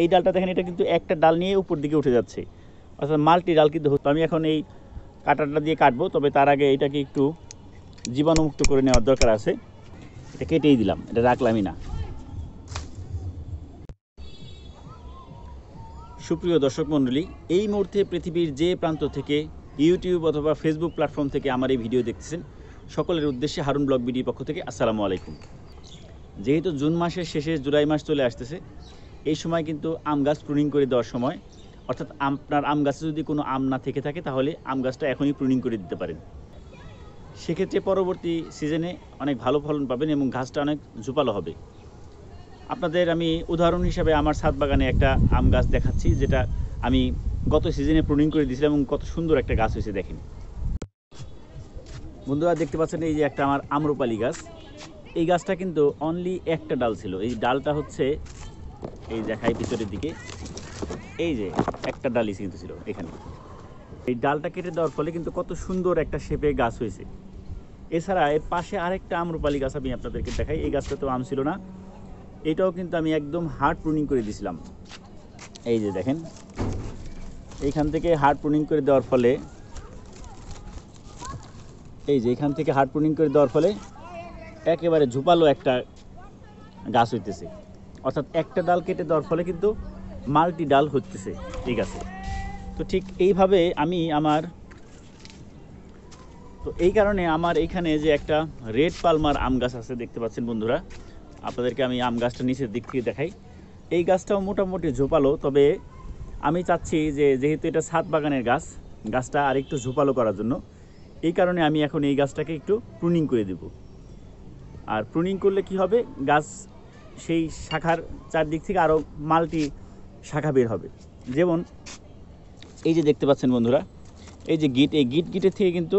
এই ডালটা দেখেন, এটা কিন্তু একটা ডাল নিয়ে উপর দিকে উঠে যাচ্ছে, অর্থাৎ মাল্টি ডাল কিন্তু হতো। আমি এখন এই কাটারটা দিয়ে কাটবো, তবে তার আগে এটাকে একটু জীবাণুমুক্ত করে নেওয়ার দরকার আছে। এটা কেটেই দিলাম, এটা রাখলামই না। সুপ্রিয় দর্শক মণ্ডলী, এই মুহূর্তে পৃথিবীর যে প্রান্ত থেকে ইউটিউব অথবা ফেসবুক প্ল্যাটফর্ম থেকে আমার এই ভিডিও দেখতেছেন, সকলের উদ্দেশ্যে হারুন ব্লগ বিডির পক্ষ থেকে আসসালামু আলাইকুম। যেহেতু জুন মাসের শেষে জুলাই মাস চলে আসতেছে, এই সময় কিন্তু আম গাছ প্রুনিং করে দেওয়ার সময়, অর্থাৎ আপনার আম গাছে যদি কোনো আম না থেকে থাকে তাহলে আম গাছটা এখনই প্রুনিং করে দিতে পারেন। সেক্ষেত্রে পরবর্তী সিজনে অনেক ভালো ফলন পাবেন এবং গাছটা অনেক ঝোপালো হবে। আপনাদের আমি উদাহরণ হিসাবে আমার ছাদ বাগানে একটা আম গাছ দেখাচ্ছি, যেটা আমি গত সিজনে প্রুনিং করে দিয়েছিলাম এবং কত সুন্দর একটা গাছ হয়েছে দেখেন। বন্ধুরা দেখতে পাচ্ছেন, এই যে একটা আমার আম্রপালি গাছ। এই গাছটা কিন্তু অনলি একটা ডাল ছিল। এই ডালটা হচ্ছে, এই দেখাই ভিতরের দিকে, এই যে একটা ডালই কিন্তু ছিল এখানে। এই ডালটা কেটে দেওয়ার ফলে কিন্তু কত সুন্দর একটা শেপে গাছ হয়েছে। এছাড়া এর পাশে আরেকটা আম্রপালি গাছ আমি আপনাদেরকে দেখাই। এই গাছটা তো আম ছিল না, এটাও কিন্তু আমি একদম হার্ড প্রুনিং করে দিয়েছিলাম। এই যে দেখেন, এইখান থেকে হার্ড প্রুনিং করে দেওয়ার ফলে, এই যে এখান থেকে হার্ড প্রুনিং করে দেওয়ার ফলে একেবারে ঝোপালো একটা গাছ হইতেছে। অর্থাৎ একটা ডাল কেটে দেওয়ার ফলে কিন্তু মাল্টি ডাল হচ্ছে এই গাছে। তো ঠিক এইভাবে আমি এই কারণে আমার এইখানে যে একটা রেড পালমার আম গাছ আছে, দেখতে পাচ্ছেন বন্ধুরা, আপনাদেরকে আমি আম গাছটা নিচের দিক থেকে দেখাই। এই গাছটাও মোটামুটি ঝোপালো, তবে আমি চাচ্ছি যে যেহেতু এটা ছাদ বাগানের গাছ, গাছটা আরেকটু ঝোপালো করার জন্য, এই কারণে আমি এখন এই গাছটাকে একটু প্রুনিং করে দেব। আর প্রুনিং করলে কি হবে, গাছ সেই শাখার চারদিক থেকে আরও মাল্টি শাখা বের হবে। যেমন এই যে দেখতে পাচ্ছেন বন্ধুরা, এই যে গিটের থেকে কিন্তু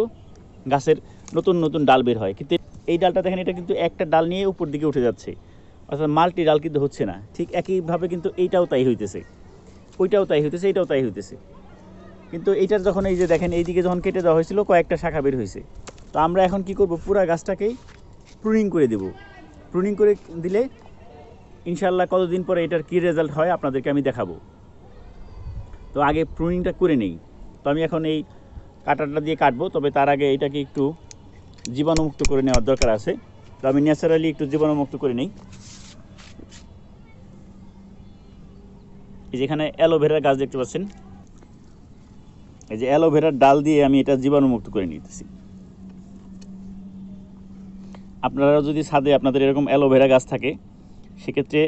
গাছের নতুন নতুন ডাল বের হয়। কিন্তু এই ডালটা দেখেন, এটা কিন্তু একটা ডাল নিয়ে উপর দিকে উঠে যাচ্ছে, অর্থাৎ মাল্টি ডাল কিন্তু হচ্ছে না। ঠিক একইভাবে কিন্তু এইটাও তাই হইতেছে, ওইটাও তাই হইতেছে, এইটাও তাই হইতেছে। কিন্তু এইটার যখন, এই যে দেখেন, এইদিকে যখন কেটে দেওয়া হয়েছিল কয়েকটা শাখা বের হয়েছে। তো আমরা এখন কি করব, পুরো গাছটাকেই প্রুনিং করে দেব। প্রুনিং করে দিলে ইনশাল্লাহ কতদিন পরে এটার কী রেজাল্ট হয় আপনাদেরকে আমি দেখাবো। তো আগে প্রুনিংটা করে নেই। তো আমি এখন এই কাটারটা দিয়ে কাটবো, তবে তার আগে এটাকে একটু জীবাণুমুক্ত করে নেওয়ার দরকার আছে। তো আমি ন্যাচারালি একটু জীবাণুমুক্ত করে নিই। এই যেখানে অ্যালোভেরার গাছ দেখতে পাচ্ছেন, এই যে অ্যালোভেরার ডাল দিয়ে আমি এটা জীবাণুমুক্ত করে নিতেছি। আপনারা যদি ছাদে আপনাদের এরকম অ্যালোভেরা গাছ থাকে, সেক্ষেত্রে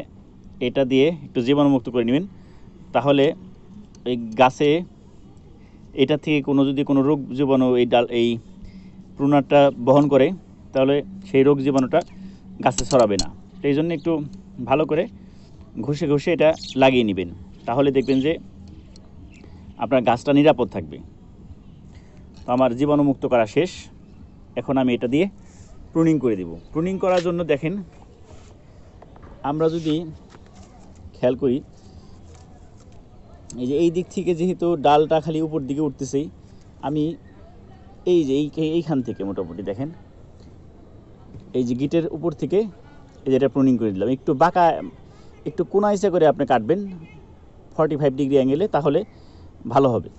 এটা দিয়ে একটু জীবাণুমুক্ত করে নেবেন। তাহলে এই গাছে এটা থেকে যদি কোনো রোগ জীবাণু এই প্রুনারটা বহন করে, তাহলে সেই রোগ জীবাণুটা গাছে ছড়াবে না। এই জন্য একটু ভালো করে ঘষে ঘষে এটা লাগিয়ে নেবেন, তাহলে দেখবেন যে আপনার গাছটা নিরাপদ থাকবে। তো আমার জীবাণুমুক্ত করা শেষ, এখন আমি এটা দিয়ে প্রুনিং করে দেব। প্রুনিং করার জন্য দেখেন, আমরা যদি খেয়াল করি, এই যে এই দিক থেকে যেহেতু ডালটা খালি উপর দিকে উঠতেছেই, আমি এই যে এইখান থেকে মোটামুটি দেখেন, এই যে গিটের উপর থেকে এই যে এটা প্রুনিং করে দিলাম। একটু বাঁকা, একটু কোনা ইচ্ছা করে আপনি কাটবেন 45 ডিগ্রি অ্যাঙ্গেলে, তাহলে ভালো হবে।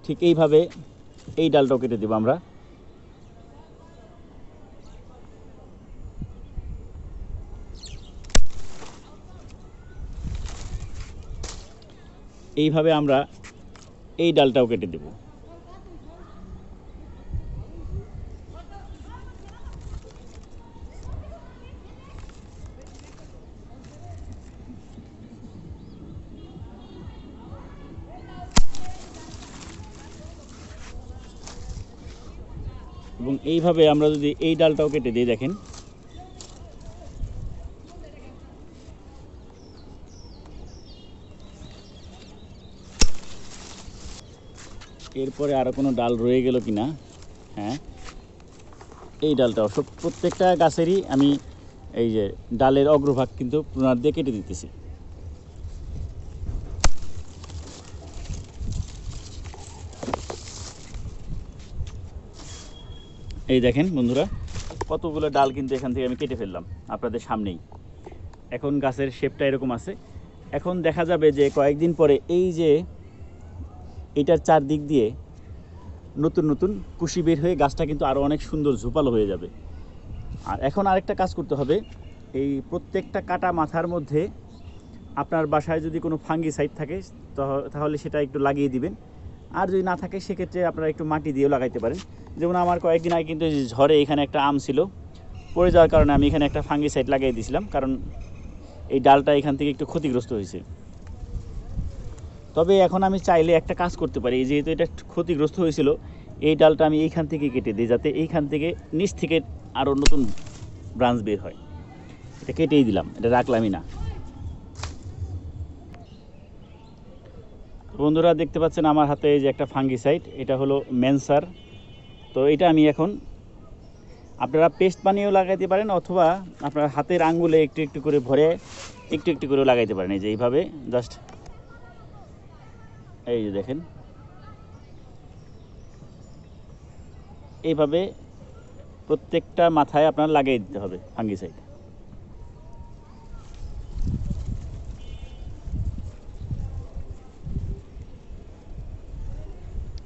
ঠিক এইভাবে এই ডালটাও কেটে দেবো আমরা। এইভাবে আমরা এই ডালটাও কেটে দেব। এবং এইভাবে আমরা যদি এই ডালটাও কেটে দিই, দেখেন এরপরে আরও কোনো ডাল রয়ে গেল কি না। হ্যাঁ, এই ডালটাও প্রত্যেকটা গাছেরই আমি এই যে ডালের অগ্রভাগ কিন্তু প্রুনার দিয়ে কেটে দিতেছি। এই দেখেন বন্ধুরা, কতগুলো ডাল কিন্তু এখান থেকে আমি কেটে ফেললাম আপনাদের সামনেই। এখন গাছের শেপটা এরকম আছে। এখন দেখা যাবে যে কয়েকদিন পরে এই যে এটার চারদিক দিয়ে নতুন নতুন কুশি বের হয়ে গাছটা কিন্তু আরও অনেক সুন্দর ঝোপালো হয়ে যাবে। আর এখন আরেকটা কাজ করতে হবে, এই প্রত্যেকটা কাটা মাথার মধ্যে আপনার বাসায় যদি কোনো ফাঙ্গিসাইড থাকে তাহলে সেটা একটু লাগিয়ে দিবেন। আর যদি না থাকে সেক্ষেত্রে আপনারা একটু মাটি দিয়েও লাগাইতে পারেন। যেমন আমার কয়েকদিন আগে কিন্তু ঝড়ে এখানে একটা আম ছিল, পড়ে যাওয়ার কারণে আমি এখানে একটা ফাঙ্গিসাইড লাগিয়ে দিয়েছিলাম, কারণ এই ডালটা এখান থেকে একটু ক্ষতিগ্রস্ত হয়েছে। তবে এখন আমি চাইলে একটা কাজ করতে পারি, যেহেতু এটা ক্ষতিগ্রস্ত হয়েছিল, এই ডালটা আমি এইখান থেকে কেটে দিই, যাতে এইখান থেকে নিচ থেকে আরও নতুন ব্রাঞ্চ বের হয়। এটা কেটেই দিলাম, এটা রাখলামই না। বন্ধুরা দেখতে পাচ্ছেন আমার হাতে এই যে একটা ফাঙ্গিসাইড, এটা হলো মেনসার। তো এটা আমি এখন, আপনারা পেস্ট বানিয়েও লাগাইতে পারেন, অথবা আপনার হাতের আঙ্গুলে একটু একটু করে ভরে একটু একটু করেও লাগাইতে পারেন। এই যে এইভাবে জাস্ট, এই যে দেখেন, এইভাবে প্রত্যেকটা মাথায় আপনার লাগিয়ে দিতে হবে ফাঙ্গিসাইড।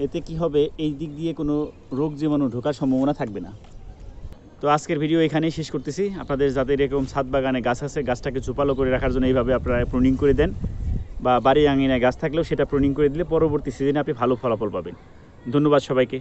এতে কি হবে, এই দিক দিয়ে কোনো রোগ জীবাণু ঢোকার সম্ভাবনা থাকবে না। তো আজকের ভিডিও এখানেই শেষ করতেছি। আপনাদের যাদের এরকম ছাদ বাগানে গাছ আছে, গাছটাকে ঝোপালো করে রাখার জন্য এইভাবে আপনারা প্রুনিং করে দেন, বা বাড়ির আঙিনায় গাছ থাকলেও সেটা প্রুনিং করে দিলে পরবর্তী সিজনে আপনি ভালো ফলাফল পাবেন। ধন্যবাদ সবাইকে।